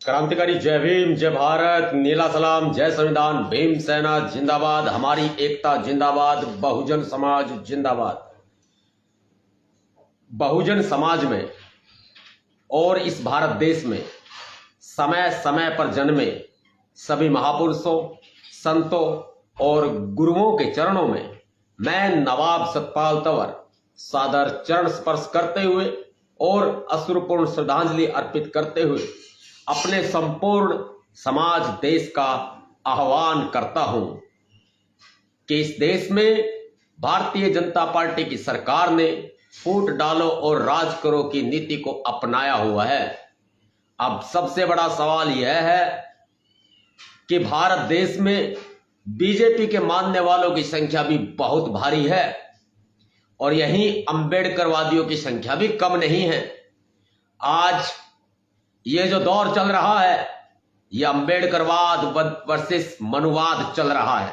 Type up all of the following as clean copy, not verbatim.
क्रांतिकारी जय भीम, जय भारत, नीला सलाम, जय संविधान, भीम सेना जिंदाबाद, हमारी एकता जिंदाबाद, बहुजन समाज जिंदाबाद। बहुजन समाज में और इस भारत देश में समय समय पर जन्मे सभी महापुरुषों, संतों और गुरुओं के चरणों में मैं नवाब सतपाल तंवर सादर चरण स्पर्श करते हुए और अश्रुपूर्ण श्रद्धांजलि अर्पित करते हुए अपने संपूर्ण समाज देश का आह्वान करता हूं कि इस देश में भारतीय जनता पार्टी की सरकार ने फूट डालो और राज करो की नीति को अपनाया हुआ है। अब सबसे बड़ा सवाल यह है कि भारत देश में बीजेपी के मानने वालों की संख्या भी बहुत भारी है और यहीं अंबेडकरवादियों की संख्या भी कम नहीं है। आज ये जो दौर चल रहा है, यह अंबेडकरवाद वर्सेस मनुवाद चल रहा है।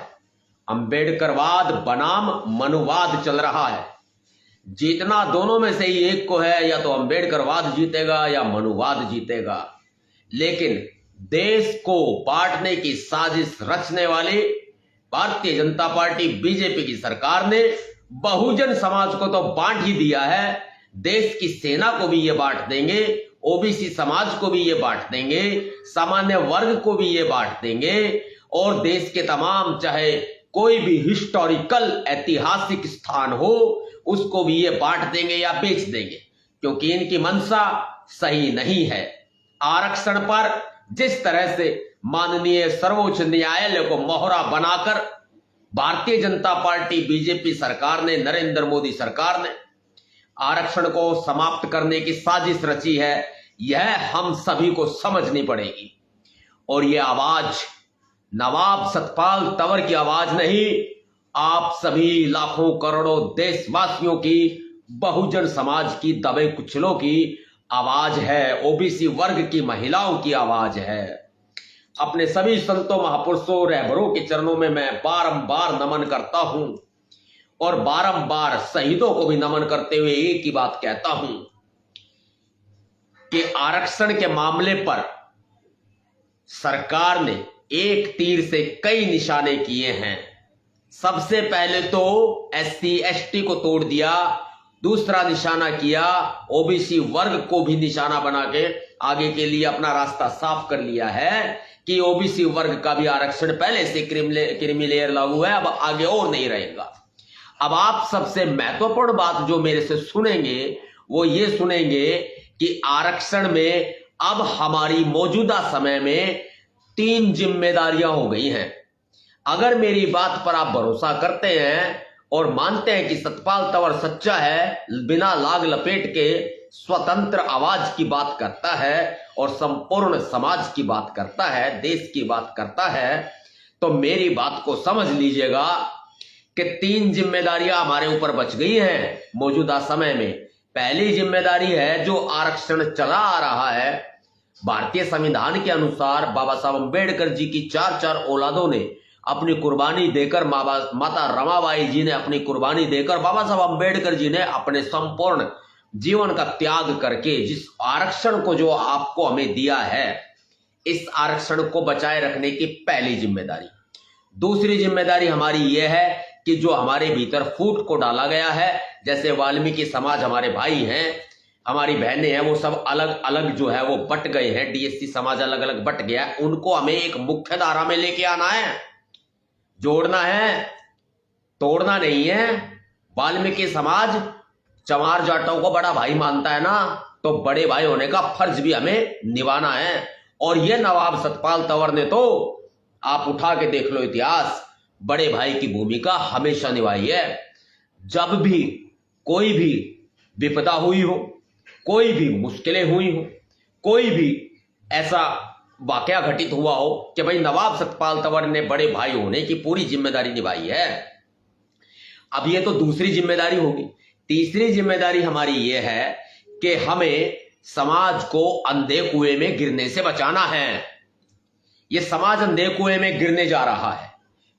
अंबेडकरवाद बनाम मनुवाद चल रहा है। जीतना दोनों में से ही एक को है, या तो अंबेडकरवाद जीतेगा या मनुवाद जीतेगा। लेकिन देश को बांटने की साजिश रचने वाली भारतीय जनता पार्टी बीजेपी की सरकार ने बहुजन समाज को तो बांट ही दिया है, देश की सेना को भी ये बांट देंगे, ओबीसी समाज को भी ये बांट देंगे, सामान्य वर्ग को भी ये बांट देंगे और देश के तमाम चाहे कोई भी हिस्टोरिकल ऐतिहासिक स्थान हो उसको भी ये बांट देंगे या बेच देंगे, क्योंकि इनकी मंशा सही नहीं है। आरक्षण पर जिस तरह से माननीय सर्वोच्च न्यायालय को मोहरा बनाकर भारतीय जनता पार्टी बीजेपी सरकार ने, नरेंद्र मोदी सरकार ने आरक्षण को समाप्त करने की साजिश रची है, यह हम सभी को समझनी पड़ेगी। और यह आवाज नवाब सतपाल तंवर की आवाज नहीं, आप सभी लाखों करोड़ों देशवासियों की, बहुजन समाज की दबे कुचलों की आवाज है, ओबीसी वर्ग की महिलाओं की आवाज है। अपने सभी संतों, महापुरुषों, रहबरों के चरणों में मैं बारंबार नमन करता हूं और बारंबार शहीदों को भी नमन करते हुए एक ही बात कहता हूं कि आरक्षण के मामले पर सरकार ने एक तीर से कई निशाने किए हैं। सबसे पहले तो एससी एसटी को तोड़ दिया, दूसरा निशाना किया ओबीसी वर्ग को भी निशाना बना के आगे के लिए अपना रास्ता साफ कर लिया है कि ओबीसी वर्ग का भी आरक्षण पहले से क्रीमी लेयर लागू है, अब आगे और नहीं रहेगा। अब आप सबसे महत्वपूर्ण बात जो मेरे से सुनेंगे वो ये सुनेंगे कि आरक्षण में अब हमारी मौजूदा समय में 3 जिम्मेदारियां हो गई हैं। अगर मेरी बात पर आप भरोसा करते हैं और मानते हैं कि सतपाल तंवर सच्चा है, बिना लाग लपेट के स्वतंत्र आवाज की बात करता है और संपूर्ण समाज की बात करता है, देश की बात करता है, तो मेरी बात को समझ लीजिएगा कि 3 जिम्मेदारियां हमारे ऊपर बच गई हैं मौजूदा समय में। पहली जिम्मेदारी है जो आरक्षण चला आ रहा है, भारतीय संविधान के अनुसार बाबा साहब अंबेडकर जी की 4 औलादों ने अपनी कुर्बानी देकर, माता रमाबाई जी ने अपनी कुर्बानी देकर, बाबा साहब अंबेडकर जी ने अपने संपूर्ण जीवन का त्याग करके जिस आरक्षण को जो आपको हमें दिया है, इस आरक्षण को बचाए रखने की पहली जिम्मेदारी। दूसरी जिम्मेदारी हमारी यह है कि जो हमारे भीतर फूट को डाला गया है, जैसे वाल्मीकि समाज हमारे भाई हैं, हमारी बहनें हैं, वो सब अलग अलग जो है वो बट गए हैं, डीएससी समाज अलग अलग बट गया है, उनको हमें एक मुख्य धारा में लेके आना है, जोड़ना है, तोड़ना नहीं है। वाल्मीकि समाज चमार जाटों को बड़ा भाई मानता है ना, तो बड़े भाई होने का फर्ज भी हमें निभाना है। और ये नवाब सतपाल तंवर ने तो, आप उठा के देख लो इतिहास, बड़े भाई की भूमिका हमेशा निभाई है। जब भी कोई भी विपदा हुई हो, कोई भी मुश्किलें हुई हो, कोई भी ऐसा वाकया घटित हुआ हो कि भाई नवाब सतपाल तंवर ने बड़े भाई होने की पूरी जिम्मेदारी निभाई है। अब ये तो दूसरी जिम्मेदारी होगी। तीसरी जिम्मेदारी हमारी ये है कि हमें समाज को अंधे कुएं में गिरने से बचाना है। ये समाज अंधे कुएं में गिरने जा रहा है।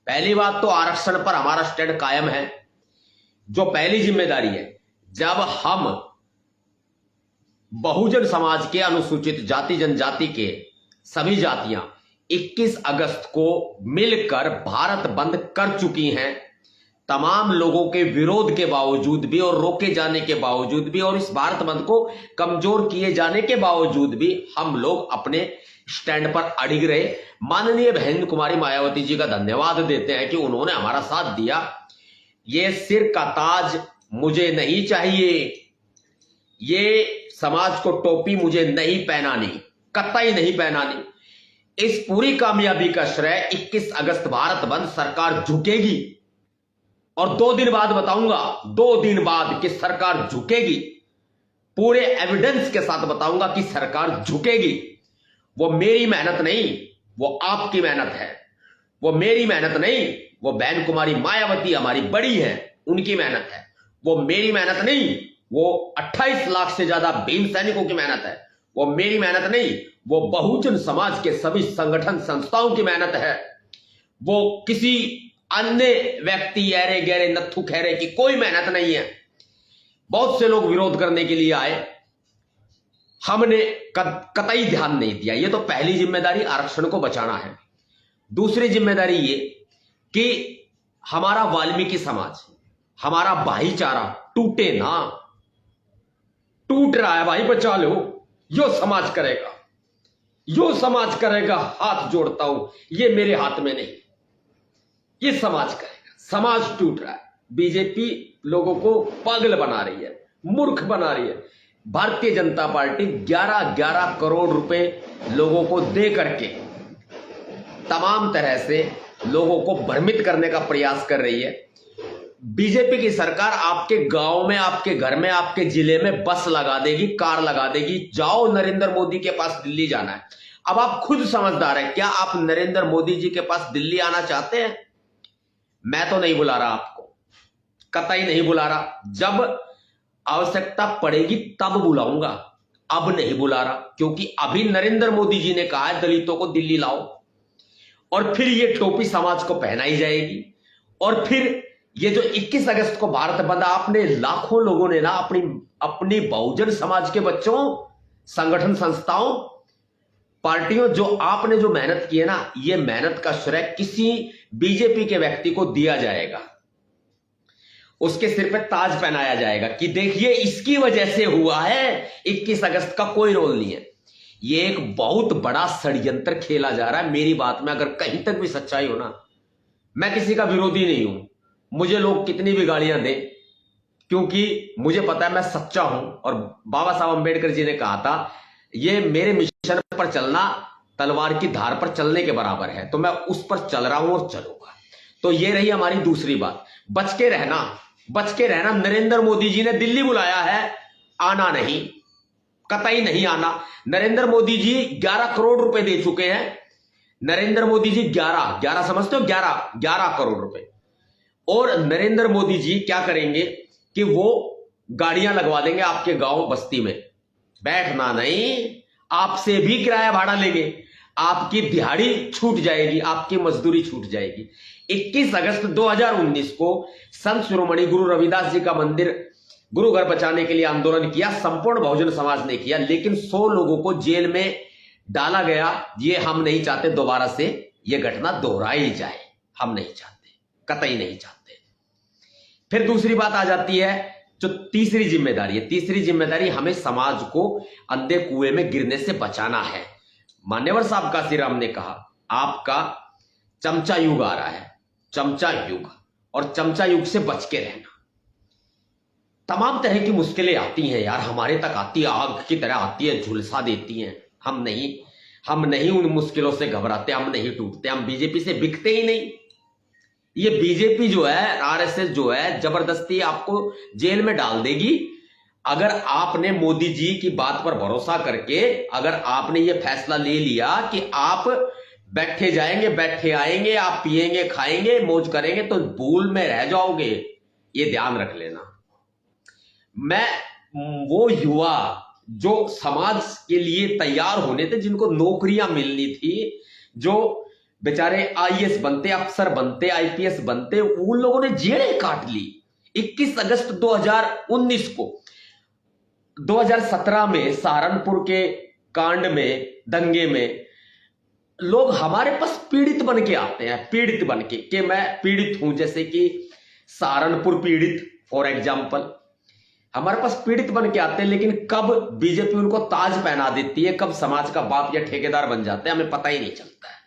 पहली बात तो आरक्षण पर हमारा स्टैंड कायम है, जो पहली जिम्मेदारी है। जब हम बहुजन समाज के, अनुसूचित जाति जनजाति के सभी जातियां 21 अगस्त को मिलकर भारत बंद कर चुकी हैं। तमाम लोगों के विरोध के बावजूद भी और रोके जाने के बावजूद भी और इस भारत बंद को कमजोर किए जाने के बावजूद भी हम लोग अपने स्टैंड पर अड़िग रहे। माननीय बहन कुमारी मायावती जी का धन्यवाद देते हैं कि उन्होंने हमारा साथ दिया। ये सिर का ताज मुझे नहीं चाहिए, ये समाज को टोपी मुझे नहीं पहनानी, कतई नहीं पहनानी। इस पूरी कामयाबी का श्रेय 21 अगस्त भारत बंद सरकार झुकेगी और 2 दिन बाद बताऊंगा, 2 दिन बाद कि सरकार झुकेगी। पूरे एविडेंस के साथ बताऊंगा कि सरकार झुकेगी। वो मेरी मेहनत नहीं, वो आपकी मेहनत है। वो मेरी मेहनत नहीं, वो बहन कुमारी मायावती हमारी बड़ी है, उनकी मेहनत है। वो मेरी मेहनत नहीं, वो 28 लाख से ज्यादा भीम सैनिकों की मेहनत है। वो मेरी मेहनत नहीं, वो बहुजन समाज के सभी संगठन संस्थाओं की मेहनत है। वो किसी अन्य व्यक्ति ऐरे गहरे नत्थु खैरे की कोई मेहनत नहीं है। बहुत से लोग विरोध करने के लिए आए, हमने कतई ध्यान नहीं दिया। ये तो पहली जिम्मेदारी आरक्षण को बचाना है। दूसरी जिम्मेदारी ये कि हमारा वाल्मीकि समाज, हमारा भाईचारा टूटे ना। टूट रहा है भाई, बचा लो। यो समाज करेगा, यो समाज करेगा। हाथ जोड़ता हूं, ये मेरे हाथ में नहीं, ये समाज करेगा। समाज टूट रहा है। बीजेपी लोगों को पागल बना रही है, मूर्ख बना रही है। भारतीय जनता पार्टी 11-11 करोड़ रुपए लोगों को दे करके तमाम तरह से लोगों को भ्रमित करने का प्रयास कर रही है। बीजेपी की सरकार आपके गांव में, आपके घर में, आपके जिले में बस लगा देगी, कार लगा देगी। जाओ, नरेंद्र मोदी के पास दिल्ली जाना है। अब आप खुद समझदार हैं, क्या आप नरेंद्र मोदी जी के पास दिल्ली आना चाहते हैं? मैं तो नहीं बुला रहा आपको, कतई नहीं बुला रहा। जब आवश्यकता पड़ेगी तब बुलाऊंगा, अब नहीं बुला रहा। क्योंकि अभी नरेंद्र मोदी जी ने कहा है दलितों को दिल्ली लाओ, और फिर ये टोपी समाज को पहनाई जाएगी। और फिर ये जो 21 अगस्त को भारत बंद, आपने लाखों लोगों ने ना अपनी बहुजन समाज के बच्चों, संगठन संस्थाओं, पार्टियों, जो आपने जो मेहनत की है ना, ये मेहनत का श्रेय किसी बीजेपी के व्यक्ति को दिया जाएगा। उसके सिर पे ताज पहनाया जाएगा कि देखिए इसकी वजह से हुआ है। 21 अगस्त का कोई रोल नहीं है। ये एक बहुत बड़ा षड्यंत्र खेला जा रहा है। मेरी बात में अगर कहीं तक भी सच्चाई हो ना, मैं किसी का विरोधी नहीं हूं। मुझे लोग कितनी भी गालियां दें, क्योंकि मुझे पता है मैं सच्चा हूं। और बाबा साहब अंबेडकर जी ने कहा था, ये मेरे मिशन पर चलना तलवार की धार पर चलने के बराबर है। तो मैं उस पर चल रहा हूं और चलूंगा। तो ये रही हमारी दूसरी बात, बच के रहना, बच के रहना। नरेंद्र मोदी जी ने दिल्ली बुलाया है, आना नहीं, कतई नहीं आना। नरेंद्र मोदी जी 11 करोड़ रुपए दे चुके हैं। नरेंद्र मोदी जी 11 समझते हो, 11 करोड़ रुपए। और नरेंद्र मोदी जी क्या करेंगे कि वो गाड़ियां लगवा देंगे आपके गांव बस्ती में। बैठना नहीं, आपसे भी किराया भाड़ा लेंगे, आपकी दिहाड़ी छूट जाएगी, आपकी मजदूरी छूट जाएगी। 21 अगस्त 2019 को संत शिरोमणि गुरु रविदास जी का मंदिर, गुरु घर बचाने के लिए आंदोलन किया, संपूर्ण बहुजन समाज ने किया, लेकिन 100 लोगों को जेल में डाला गया। ये हम नहीं चाहते दोबारा से ये घटना दोहराई जाए, हम नहीं चाहते, कतई नहीं चाहते। फिर दूसरी बात आ जाती है, जो तीसरी जिम्मेदारी है। तीसरी जिम्मेदारी, हमें समाज को अंधे कुएं में गिरने से बचाना है। मान्यवर साहब काशीराम ने कहा, आपका चमचा युग आ रहा है, चमचा युग, और चमचा युग से बच के रहना। तमाम तरह की मुश्किलें आती हैं यार, हमारे तक आती है, आग की तरह आती है, झुलसा देती हैं। हम नहीं उन मुश्किलों से घबराते, हम नहीं टूटते, हम बीजेपी से बिकते ही नहीं। ये बीजेपी जो है, आरएसएस जो है, जबरदस्ती आपको जेल में डाल देगी। अगर आपने मोदी जी की बात पर भरोसा करके अगर आपने ये फैसला ले लिया कि आप बैठे जाएंगे, बैठे आएंगे, आप पिएंगे, खाएंगे, मौज करेंगे, तो भूल में रह जाओगे। ये ध्यान रख लेना। मैं वो युवा जो समाज के लिए तैयार होने थे, जिनको नौकरियां मिलनी थी, जो बेचारे आईएएस बनते, अफसर बनते, आईपीएस बनते, उन लोगों ने जेलें काट ली। 21 अगस्त 2019 को, 2017 में सहारनपुर के कांड में, दंगे में लोग हमारे पास पीड़ित बन के आते हैं, पीड़ित बन के कि मैं पीड़ित हूं, जैसे कि सहारनपुर पीड़ित फॉर एग्जाम्पल, हमारे पास पीड़ित बन के आते हैं, लेकिन कब बीजेपी उनको ताज पहना देती है, कब समाज का बाप या ठेकेदार बन जाते हैं, हमें पता ही नहीं चलता है।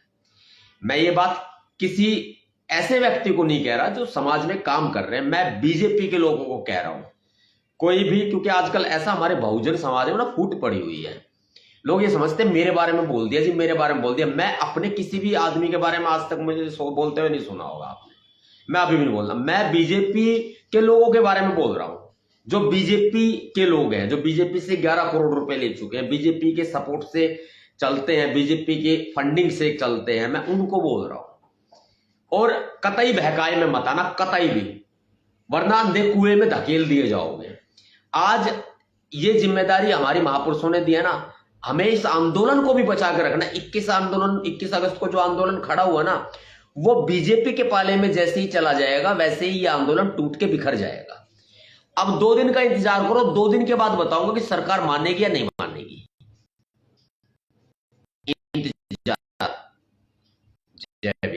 मैं ये बात किसी ऐसे व्यक्ति को नहीं कह रहा जो समाज में काम कर रहे हैं, मैं बीजेपी के लोगों को कह रहा हूं। कोई भी, क्योंकि आजकल ऐसा हमारे बहुजन समाज में ना फूट पड़ी हुई है, लोग ये समझते हैं मेरे बारे में बोल दिया जी, मेरे बारे में बोल दिया। मैं अपने किसी भी आदमी के बारे में आज तक मुझे बोलते हुए नहीं सुना होगा आपने, मैं अभी भी नहीं बोल रहा, मैं बीजेपी के लोगों के बारे में बोल रहा हूं, जो बीजेपी के लोग हैं, जो बीजेपी से 11 करोड़ रुपए ले चुके हैं, बीजेपी के सपोर्ट से चलते हैं, बीजेपी के फंडिंग से चलते हैं, मैं उनको बोल रहा हूं। और कतई बहकाए में मत आना, कतई भी, वरना अंधे कुएं में धकेल दिए जाओगे। आज ये जिम्मेदारी हमारी महापुरुषों ने दी है ना, हमें इस आंदोलन को भी बचा कर रखना। 21 अगस्त को जो आंदोलन खड़ा हुआ ना, वो बीजेपी के पाले में जैसे ही चला जाएगा, वैसे ही ये आंदोलन टूट के बिखर जाएगा। अब 2 दिन का इंतजार करो, 2 दिन के बाद बताऊंगा कि सरकार मानेगी या नहीं मानेगी। इंतजार। जय